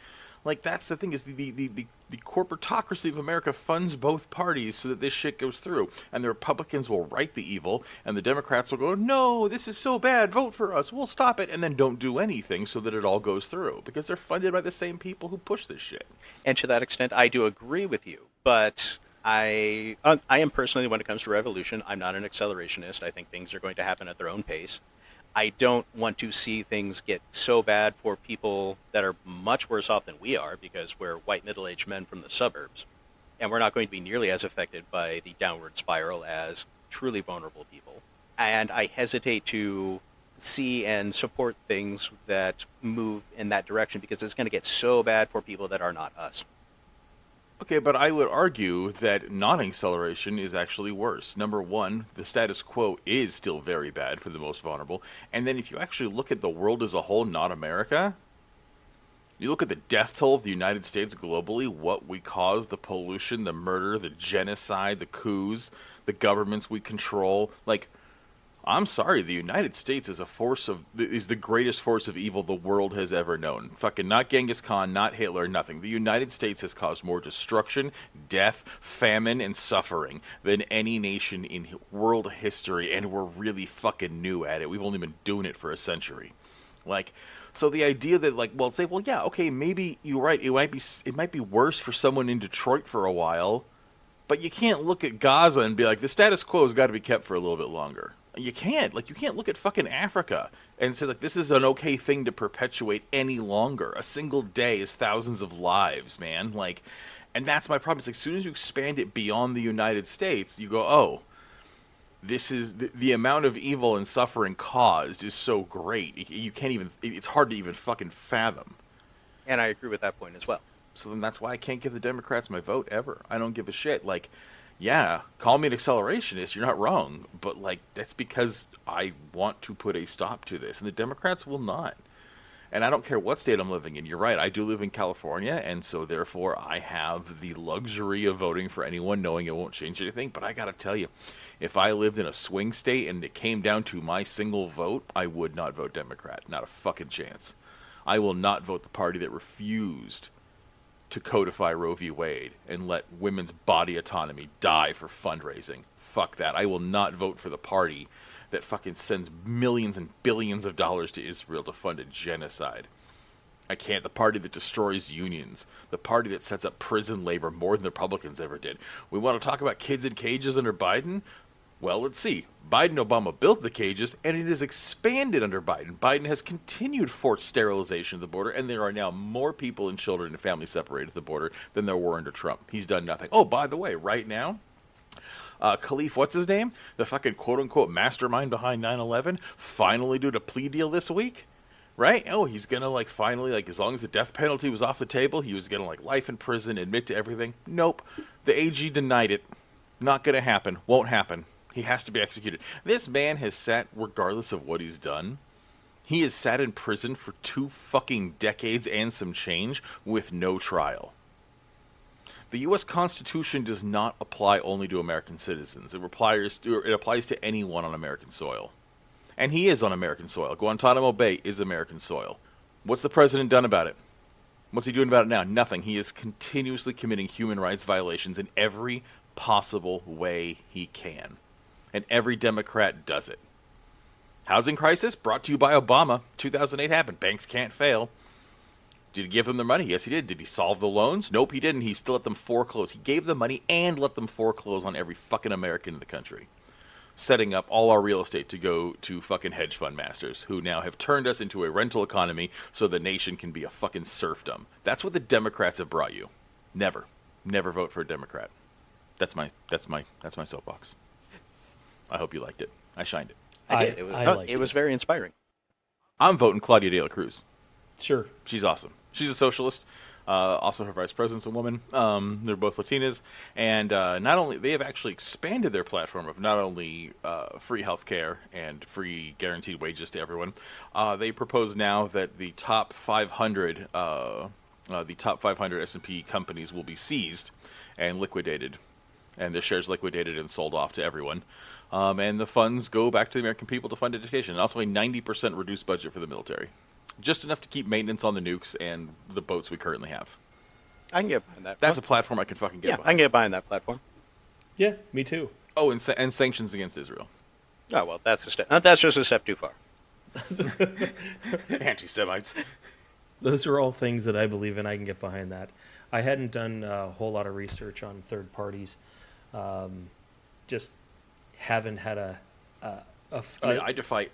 S2: Like, that's the thing, is the corporatocracy of America funds both parties so that this shit goes through. And the Republicans will right the evil, and the Democrats will go, no, this is so bad, vote for us, we'll stop it, and then don't do anything so that it all goes through. Because they're funded by the same people who push this shit.
S4: And to that extent, I do agree with you. But I am personally, when it comes to revolution, I'm not an accelerationist. I think things are going to happen at their own pace. I don't want to see things get so bad for people that are much worse off than we are, because we're white middle-aged men from the suburbs, and we're not going to be nearly as affected by the downward spiral as truly vulnerable people. And I hesitate to see and support things that move in that direction, because it's going to get so bad for people that are not us.
S2: Okay, but I would argue that non-acceleration is actually worse. Number one, the status quo is still very bad for the most vulnerable. And then if you actually look at the world as a whole, not America, you look at the death toll of the United States globally, what we cause, the pollution, the murder, the genocide, the coups, the governments we control. Like, I'm sorry, the United States is the greatest force of evil the world has ever known. Fucking not Genghis Khan, not Hitler, nothing. The United States has caused more destruction, death, famine, and suffering than any nation in world history, and we're really fucking new at it. We've only been doing it for a century. Like, so the idea that, like, well, say, well, yeah, okay, maybe you're right. It might be worse for someone in Detroit for a while, but you can't look at Gaza and be like, the status quo has got to be kept for a little bit longer. You can't. Like, you can't look at fucking Africa and say, like, this is an okay thing to perpetuate any longer. A single day is thousands of lives, man. Like, and that's my problem. It's like, as soon as you expand it beyond the United States, you go, oh, this is the amount of evil and suffering caused is so great. You can't even, it's hard to even fucking fathom.
S4: And I agree with that point as well.
S2: So then that's why I can't give the Democrats my vote ever. I don't give a shit. Like, yeah, call me an accelerationist, you're not wrong, but, like, that's because I want to put a stop to this, and the Democrats will not. And I don't care what state I'm living in. You're right, I do live in California, and so therefore I have the luxury of voting for anyone, knowing it won't change anything. But I gotta tell you, if I lived in a swing state and it came down to my single vote, I would not vote Democrat. Not a fucking chance. I will not vote the party that refused to codify Roe v. Wade and let women's body autonomy die for fundraising. Fuck that. I will not vote for the party that fucking sends millions and billions of dollars to Israel to fund a genocide. I can't. The party that destroys unions. The party that sets up prison labor more than the Republicans ever did. We want to talk about kids in cages under Biden? Well, let's see. Biden and Obama built the cages, and it is expanded under Biden. Biden has continued forced sterilization of the border, and there are now more people and children and families separated at the border than there were under Trump. He's done nothing. Oh, by the way, right now, Khalif, what's his name? The fucking quote-unquote mastermind behind 9/11, finally did a plea deal this week, right? Oh, he's gonna, like, finally, like, as long as the death penalty was off the table, he was gonna, like, life in prison, admit to everything. Nope. The AG denied it. Not gonna happen. Won't happen. He has to be executed. This man has sat, regardless of what he's done, he has sat in prison for 2 fucking decades and some change with no trial. The U.S. Constitution does not apply only to American citizens. It applies to anyone on American soil. And he is on American soil. Guantanamo Bay is American soil. What's the president done about it? What's he doing about it now? Nothing. He is continuously committing human rights violations in every possible way he can. And every Democrat does it. Housing crisis brought to you by Obama. 2008 happened. Banks can't fail. Did he give them their money? Yes, he did. Did he solve the loans? Nope, he didn't. He still let them foreclose. He gave them money and let them foreclose on every fucking American in the country, setting up all our real estate to go to fucking hedge fund masters who now have turned us into a rental economy so the nation can be a fucking serfdom. That's what the Democrats have brought you. Never vote for a Democrat. That's my soapbox. I hope you liked it. I shined it.
S4: I did. It was very inspiring.
S2: I'm voting Claudia de la Cruz.
S3: Sure.
S2: She's awesome. She's a socialist. Also, her vice president's a woman. They're both Latinas, and not only they have actually expanded their platform of not only free health care and free guaranteed wages to everyone. They propose now that the top 500 S&P companies will be seized and liquidated, and their shares liquidated and sold off to everyone. And the funds go back to the American people to fund education, and also a 90% reduced budget for the military. Just enough to keep maintenance on the nukes and the boats we currently have.
S4: I can get behind that.
S2: That's a platform I can fucking get behind.
S4: I can get behind that platform.
S3: Yeah, me too.
S2: Oh, and sanctions against Israel.
S4: Oh, well, that's a step. That's just a step too far.
S2: Anti-Semites.
S3: Those are all things that I believe in. I can get behind that. I hadn't done a whole lot of research on third parties. Just haven't had
S2: I defy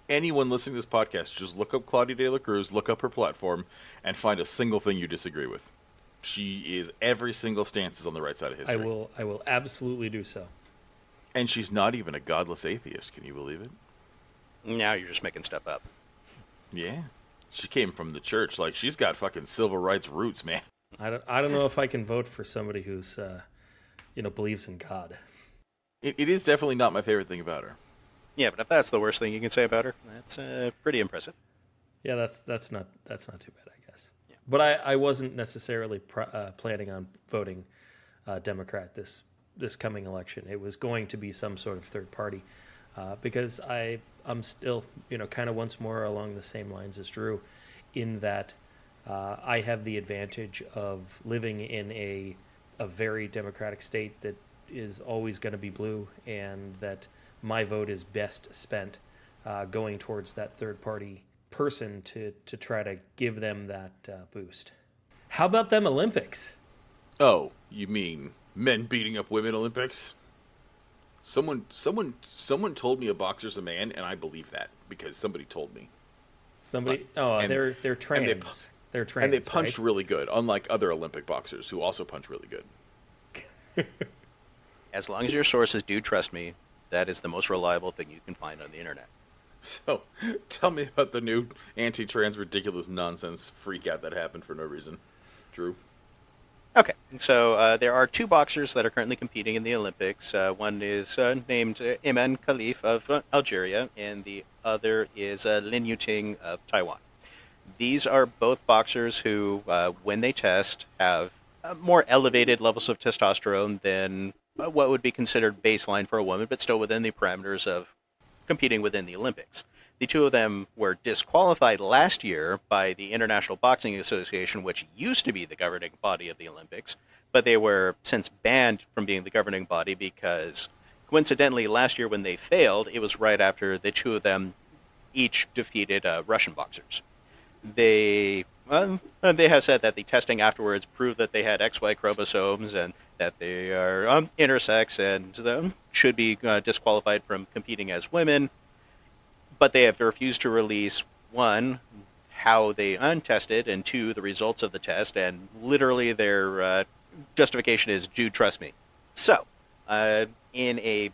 S2: anyone listening to this podcast. Just look up Claudia de la Cruz, look up her platform, and find a single thing you disagree with. She is every single stance is on the right side of history.
S3: I will absolutely do so.
S2: And she's not even a godless atheist. Can you believe it?
S4: Now you're just making stuff up.
S2: Yeah. She came from the church. Like, she's got fucking civil rights roots, man.
S3: I don't know if I can vote for somebody who's believes in God.
S2: It is definitely not my favorite thing about her.
S4: Yeah, but if that's the worst thing you can say about her, that's pretty impressive.
S3: Yeah, that's not too bad, I guess. Yeah. But I wasn't necessarily planning on voting Democrat this coming election. It was going to be some sort of third party because I'm still kind of once more along the same lines as Drew, in that I have the advantage of living in a very democratic state that is always going to be blue, and that my vote is best spent going towards that third party person to try to give them that boost. How about them Olympics?
S2: Oh, you mean men beating up women Olympics? Someone told me a boxer's a man, and I believe that because somebody told me.
S3: Somebody? They're trans. They're trans,
S2: and they punched
S3: right?
S2: really good, unlike other Olympic boxers who also punch really good.
S4: As long as your sources do trust me, that is the most reliable thing you can find on the internet.
S2: So, tell me about the new anti-trans ridiculous nonsense freak out that happened for no reason. Drew?
S4: Okay, so there are two boxers that are currently competing in the Olympics. One is named Iman Khalif of Algeria, and the other is Lin Yuting of Taiwan. These are both boxers who, when they test, have more elevated levels of testosterone than what would be considered baseline for a woman, but still within the parameters of competing within the Olympics. The two of them were disqualified last year by the International Boxing Association, which used to be the governing body of the Olympics, but they were since banned from being the governing body because, coincidentally, last year when they failed, it was right after the two of them each defeated Russian boxers. They have said that the testing afterwards proved that they had XY chromosomes and that they are intersex and should be disqualified from competing as women. But they have refused to release, one, how they untested, and two, the results of the test. And literally their justification is, Jude, trust me. So, in a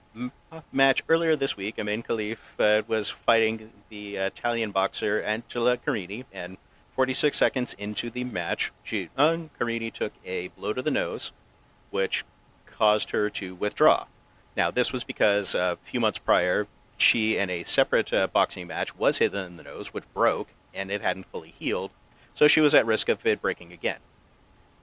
S4: match earlier this week, Iman Khalif was fighting the Italian boxer Angela Carini, and 46 seconds into the match, Carini took a blow to the nose, which caused her to withdraw. Now, this was because a few months prior, she, in a separate boxing match, was hit in the nose, which broke, and it hadn't fully healed, so she was at risk of it breaking again.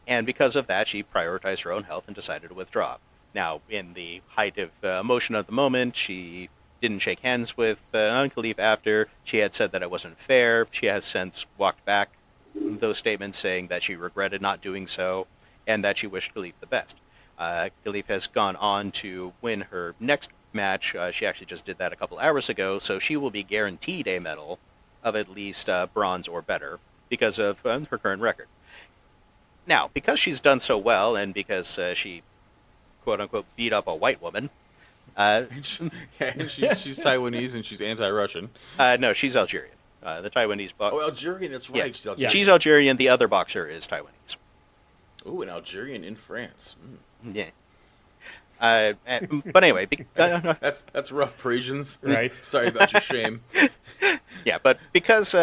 S4: And because of that, she prioritized her own health and decided to withdraw. Now, in the height of emotion of the moment, she didn't shake hands with Khalif after. She had said that it wasn't fair. She has since walked back those statements, saying that she regretted not doing so and that she wished Khalif the best. Khalif has gone on to win her next match. She actually just did that a couple hours ago, so she will be guaranteed a medal of at least bronze or better because of her current record. Now, because she's done so well and because she, quote-unquote, beat up a white woman...
S2: Yeah, she's Taiwanese and she's anti-Russian.
S4: No, she's Algerian. The Taiwanese boxer.
S2: Oh, Algerian, that's right.
S4: Yeah.
S2: She's Algerian.
S4: She's Algerian. The other boxer is Taiwanese.
S2: Oh, an Algerian in France.
S4: Yeah. But anyway,
S2: That's rough, Parisians.
S3: Right.
S2: Sorry about your shame.
S4: yeah, but because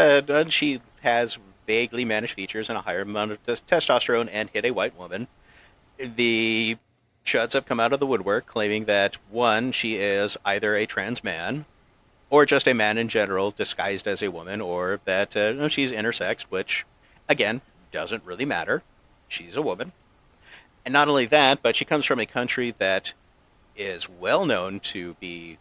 S4: she has vaguely managed features and a higher amount of testosterone and hit a white woman, the Chuds have come out of the woodwork claiming that, one, she is either a trans man or just a man in general disguised as a woman, or that she's intersex, which, again, doesn't really matter. She's a woman. And not only that, but she comes from a country that is well known to be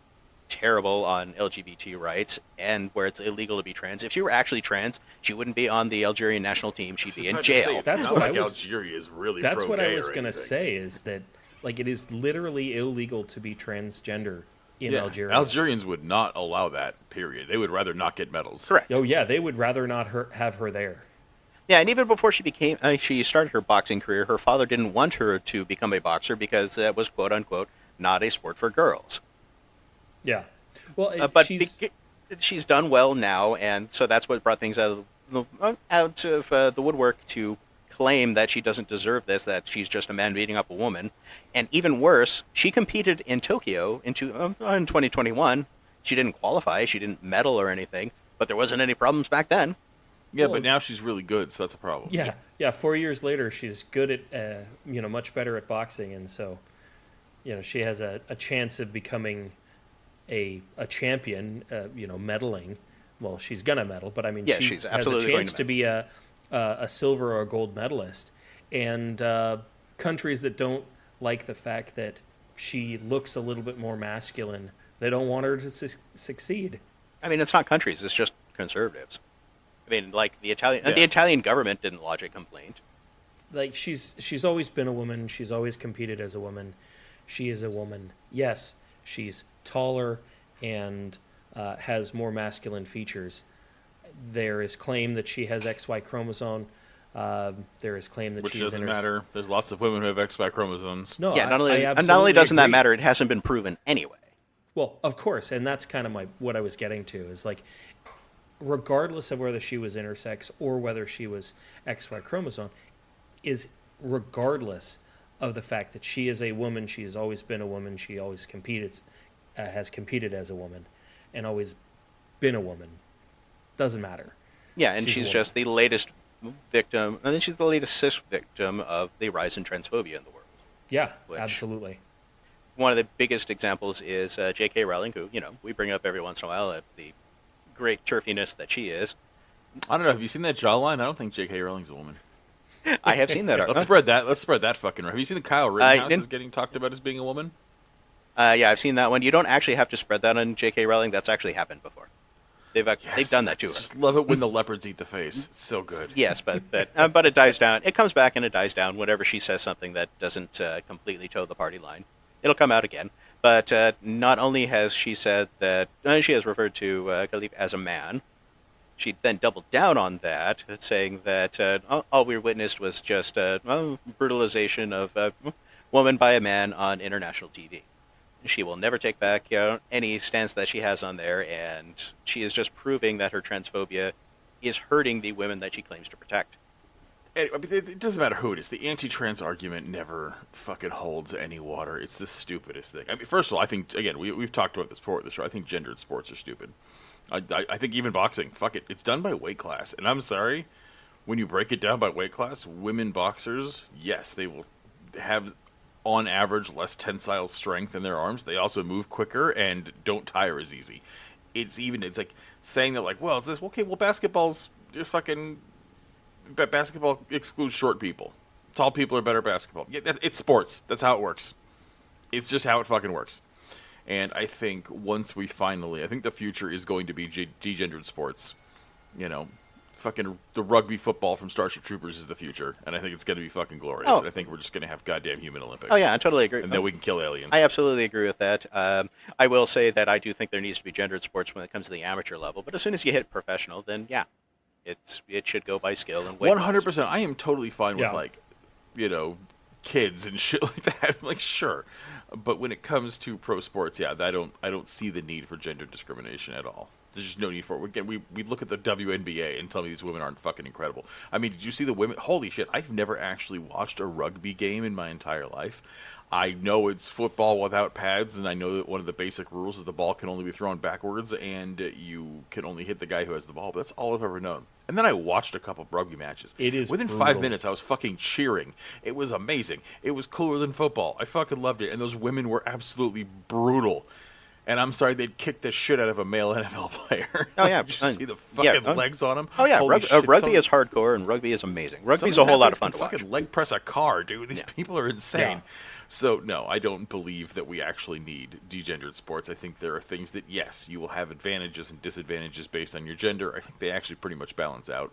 S4: terrible on LGBT rights and where it's illegal to be trans. If she were actually trans, she wouldn't be on the Algerian national team. She'd be in jail.
S2: That's not like Algeria is really
S3: That's what I was
S2: going to
S3: say, is that like it is literally illegal to be transgender in Algeria.
S2: Algerians would not allow that, period. They would rather not get medals.
S4: Correct.
S3: Oh yeah, they would rather not have her there.
S4: Yeah, and even before she started her boxing career, her father didn't want her to become a boxer because that was, quote unquote, not a sport for girls.
S3: Yeah. Well,
S4: but she's done well now, and so that's what brought things out of the woodwork to claim that she doesn't deserve this, that she's just a man beating up a woman. And even worse, she competed in Tokyo in 2021. She didn't qualify, she didn't medal or anything, but there wasn't any problems back then.
S2: Yeah, but now she's really good, so that's a problem.
S3: Yeah. 4 years later, she's good at, much better at boxing, and so, she has a chance of becoming a champion, medaling. Well, she's gonna medal, but I mean, she
S4: she's
S3: has
S4: absolutely
S3: a chance
S4: going
S3: to be a silver or a gold medalist. And countries that don't like the fact that she looks a little bit more masculine, they don't want her to succeed.
S4: I mean, it's not countries; it's just conservatives. I mean, like the Italian government didn't lodge a complaint.
S3: Like she's always been a woman. She's always competed as a woman. She is a woman. Yes, she's taller and has more masculine features. There is claim that she has XY chromosome. There is claim that
S2: Which
S3: she's
S2: doesn't matter. There's lots of women who have XY chromosomes.
S3: No,
S4: yeah, not
S3: I
S4: only doesn't that
S3: agree.
S4: matter, it hasn't been proven anyway.
S3: Well, of course, and that's kind of what I was getting to is like, regardless of whether she was intersex or whether she was XY chromosome, is regardless of the fact that she is a woman, she has always been a woman, she always has competed as a woman, and always been a woman. Doesn't matter.
S4: Yeah, and she's just the latest victim. I think she's the latest cis victim of the rise in transphobia in the world.
S3: Yeah,
S4: Which-
S3: absolutely.
S4: One of the biggest examples is J.K. Rowling, who we bring up every once in a while at the great turfiness that she is.
S2: I don't know. Have you seen that jawline? I don't think J.K. Rowling's a woman.
S4: I have seen that.
S2: Let's spread that. Let's spread that fucking. Have you seen the Kyle Rittenhouse is getting talked about as being a woman?
S4: Yeah, I've seen that one. You don't actually have to spread that on J.K. Rowling. That's actually happened before. They've done that to her.
S2: Just love it when the leopards eat the face. It's so good.
S4: Yes, but it dies down. It comes back and it dies down whenever she says something that doesn't completely toe the party line. It'll come out again. But not only has she said that she has referred to Khalif as a man, she then doubled down on that, saying that all we witnessed was just brutalization of a woman by a man on international TV. She will never take back any stance that she has on there, and she is just proving that her transphobia is hurting the women that she claims to protect.
S2: I mean, it doesn't matter who it is. The anti-trans argument never fucking holds any water. It's the stupidest thing. I mean, first of all, I think, again, we've talked about this before at the show. I think gendered sports are stupid. I think even boxing, fuck it. It's done by weight class. And I'm sorry, when you break it down by weight class, women boxers, yes, they will have, on average, less tensile strength in their arms. They also move quicker and don't tire as easy. It's like saying that, like, well, it's this, okay, well, basketball's fucking... Basketball excludes short people. Tall people are better at basketball. Yeah, it's sports. That's how it works. It's just how it fucking works. And I think once we finally, I think the future is going to be degendered sports. You know, fucking the rugby football from Starship Troopers is the future, and I think it's going to be fucking glorious.
S4: Oh.
S2: And I think we're just going to have goddamn human Olympics.
S4: Oh yeah, I totally agree.
S2: And then we can kill aliens.
S4: I absolutely agree with that. I will say that I do think there needs to be gendered sports when it comes to the amateur level, but as soon as you hit professional, then yeah, it should go by skill and weight.
S2: 100%. I am totally fine with
S3: Yeah.
S2: like, kids and shit like that. Like, sure, but when it comes to pro sports, yeah, I don't see the need for gender discrimination at all. There's just no need for it. Again, we look at the WNBA and tell me these women aren't fucking incredible. I mean, did you see the women? Holy shit! I've never actually watched a rugby game in my entire life. I know it's football without pads, and I know that one of the basic rules is the ball can only be thrown backwards, and you can only hit the guy who has the ball. But that's all I've ever known. And then I watched a couple of rugby matches.
S3: It is
S2: within
S3: brutal.
S2: 5 minutes, I was fucking cheering. It was amazing. It was cooler than football. I fucking loved it. And those women were absolutely brutal. And I'm sorry, they'd kick the shit out of a male NFL player.
S4: Oh yeah,
S2: Did you see the fucking legs on them?
S4: Oh yeah,
S2: Holy shit,
S4: rugby is hardcore and rugby is amazing. Rugby's
S2: some
S4: a whole lot
S2: athletes
S4: of fun
S2: can
S4: to watch.
S2: fucking leg press a car, dude. These people are insane.
S3: Yeah.
S2: So no, I don't believe that we actually need degendered sports. I think there are things that yes, you will have advantages and disadvantages based on your gender. I think they actually pretty much balance out,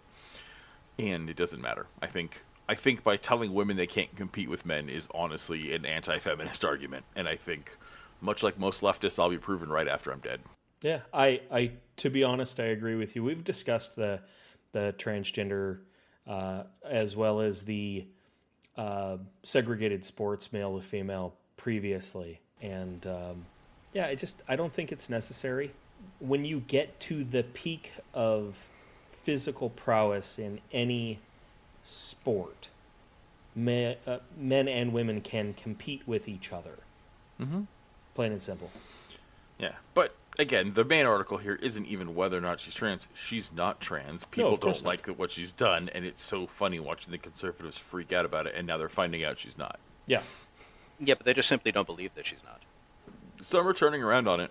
S2: and it doesn't matter. I think by telling women they can't compete with men is honestly an anti-feminist argument, and I think, much like most leftists, I'll be proven right after I'm dead.
S3: Yeah, I to be honest, I agree with you. We've discussed the transgender as well as the segregated sports, male to female, previously, and I don't think it's necessary. When you get to the peak of physical prowess in any sport, men and women can compete with each other.
S2: Mm-hmm.
S3: Plain and simple.
S2: Yeah, but again, the main article here isn't even whether or not she's trans. She's not trans. People
S3: of course
S2: don't like what she's done, and it's so funny watching the conservatives freak out about it, and now they're finding out she's not.
S3: Yeah.
S4: Yeah, but they just simply don't believe that she's not.
S2: Some are turning around on it,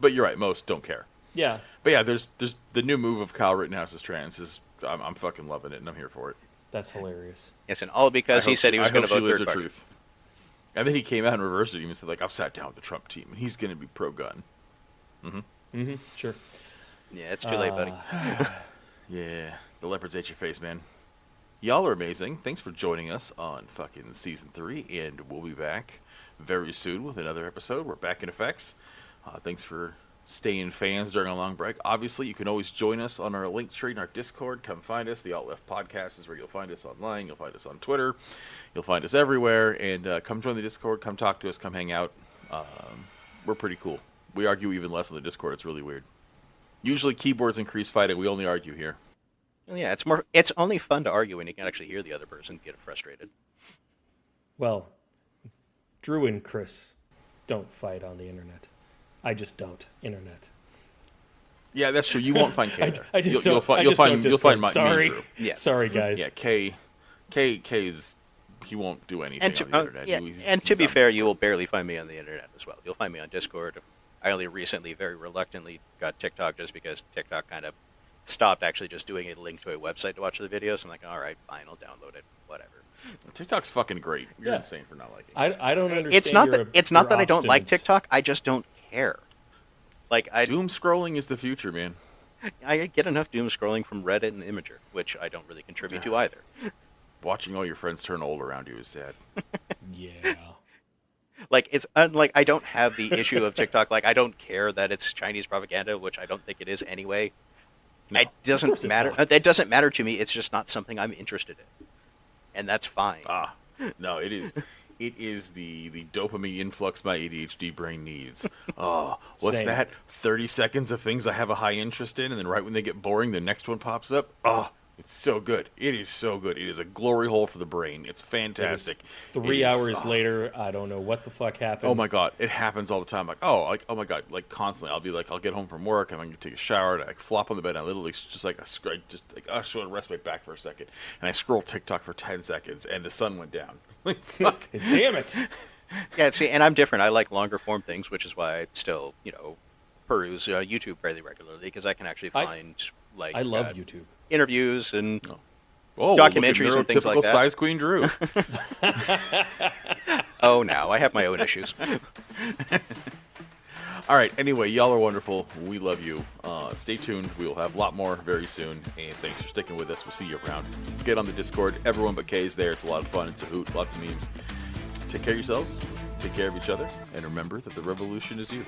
S2: but you're right, most don't care.
S3: Yeah.
S2: But yeah, there's the new move of Kyle Rittenhouse's trans is I'm fucking loving it, and I'm here for it.
S3: That's hilarious.
S4: Yes, and all because he said he was going to vote third party.
S2: Truth. And then he came out and reversed it. He even said, like, I've sat down with the Trump team, and he's going to be pro-gun. Mm-hmm.
S3: Mm-hmm. Sure.
S4: Yeah, it's too late, buddy.
S2: Yeah, the leopards ate your face, man. Y'all are amazing. Thanks for joining us on fucking season 3, and we'll be back very soon with another episode. We're back in effects. Thanks for staying fans during a long break. Obviously, you can always join us on our link tree in our Discord. Come find us. The Alt Left Podcast is where you'll find us online. You'll find us on Twitter. You'll find us everywhere. And come join the Discord. Come talk to us. Come hang out. We're pretty cool. We argue even less on the Discord. It's really weird. Usually keyboards increase fighting. We only argue here.
S4: Well, yeah, it's only fun to argue when you can actually hear the other person get frustrated.
S3: Well, Drew and Chris don't fight on the internet. I just don't. Internet.
S2: Yeah, that's true. You won't find Kay there.
S3: I just
S2: You'll
S3: don't.
S2: find,
S3: I
S2: you'll
S3: just
S2: find,
S3: don't
S2: you'll find
S3: Discord.
S2: me and
S3: Sorry.
S2: Drew.
S4: Yeah.
S3: Sorry, guys.
S2: Yeah, Kay's he won't do anything
S4: And
S2: on the internet.
S4: To be
S2: he's
S4: fair,
S2: on
S4: you will barely find me on the internet as well. You'll find me on Discord. I only recently, very reluctantly, got TikTok just because TikTok kind of stopped actually just doing a link to a website to watch the videos. I'm like, all right, fine, I'll download it, whatever.
S2: TikTok's fucking great. You're
S3: Yeah.
S2: insane for not liking it.
S3: I don't understand.
S4: It's not
S3: your
S4: that I don't like
S3: obstinance.
S4: TikTok. I just don't care. Like
S2: Doom scrolling is the future, man.
S4: I get enough doom scrolling from Reddit and Imgur, which I don't really contribute to either.
S2: Watching all your friends turn old around you is sad.
S3: Yeah.
S4: Like it's unlike I don't have the issue of TikTok. Like I don't care that it's Chinese propaganda, which I don't think it is anyway.
S2: No,
S4: it doesn't
S3: course it's
S4: matter.
S3: not.
S4: It doesn't matter to me. It's just not something I'm interested in, and that's fine.
S2: No, it is. It is the dopamine influx my ADHD brain needs. Oh, what's
S3: Same.
S2: that? 30 seconds of things I have a high interest in, and then right when they get boring, the next one pops up. Oh, it's so good. It is so good. It is a glory hole for the brain. It's fantastic.
S3: It is 3
S2: It is-
S3: hours later, I don't know what the fuck happened.
S2: Oh my god, it happens all the time. Like oh my god, like constantly. I'll get home from work and I'm gonna take a shower and I flop on the bed and I literally just like I just want to rest my back for a second and I scroll TikTok for 10 seconds and the sun went down. Like fuck.
S3: Damn it.
S4: Yeah, see, and I'm different. I like longer form things, which is why I still, peruse YouTube fairly regularly because I can actually find
S3: I love YouTube.
S4: interviews and
S2: Oh,
S4: documentaries and things like that.
S2: Size Queen Drew.
S4: Oh, now I have my own issues.
S2: All right. Anyway, y'all are wonderful. We love you. Stay tuned. We will have a lot more very soon. And thanks for sticking with us. We'll see you around. Get on the Discord. Everyone but Kay is there. It's a lot of fun. It's a hoot. Lots of memes. Take care of yourselves. Take care of each other. And remember that the revolution is you.